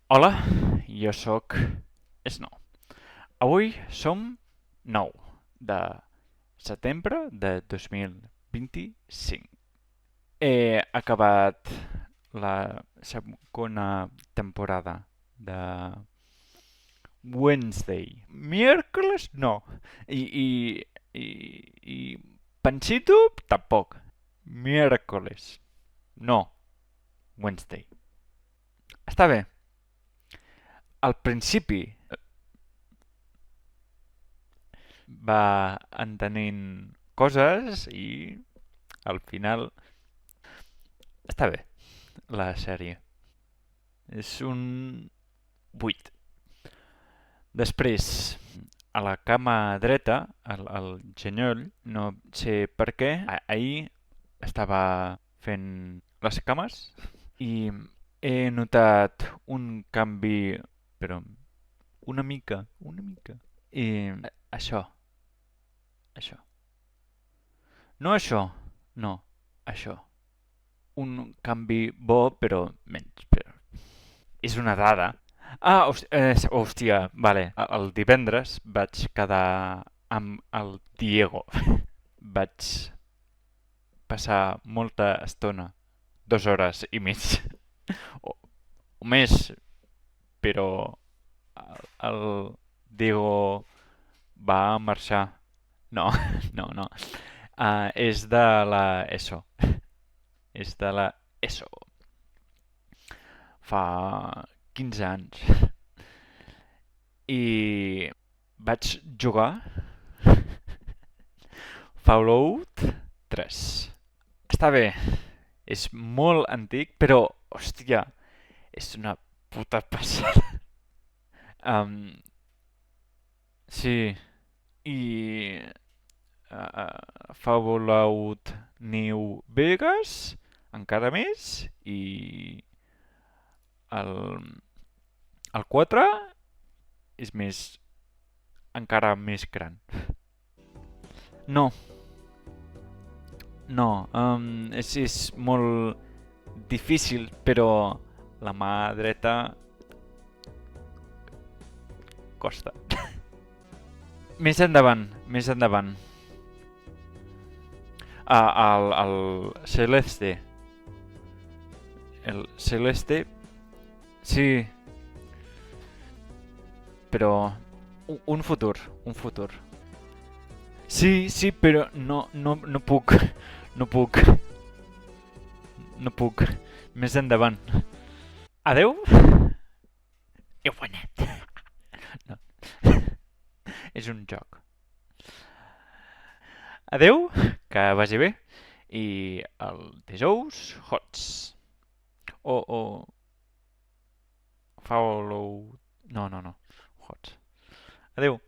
Hola, jo sóc Snow. Avui som 9 de setembre de 2025. He acabat la segona temporada de Wednesday. Miércoles no. I Panchito tampoc. Miércoles. No. Wednesday. Està bé. Al principi va entenent coses i al final està bé la sèrie. És un 8. Després, a la cama dreta, al genoll, no sé per què, ahir estava fent les cames i he notat un canvi, però una mica. I això, això. No això, no, això. Un canvi bo, però menys. Però... És una dada. Hòstia, vale. El divendres vaig quedar amb el Diego. Vaig passar molta estona, 2 hores i mig, o, o més, però el Diego va marxar. No, no, no. És de la ESO. És de la ESO. Fa 15 anys. I vaig jugar Fallout 3. Està bé, és molt antic, però, hòstia, és una puta passada. Um, sí, i Fallout New Vegas, encara més, i el, el 4 és més, encara més gran. No, no, és molt difícil, però la mà dreta costa. Més endavant, més endavant. El Celeste. El Celeste, sí, però un futur, un futur. Sí, sí, però no puc, no puc, no puc. Més endavant. Adeu? He guanyat. No. És un joc. Adeu, que vagi bé. I el dijous, hots. O follow... No, no, no. Hots. Adeu.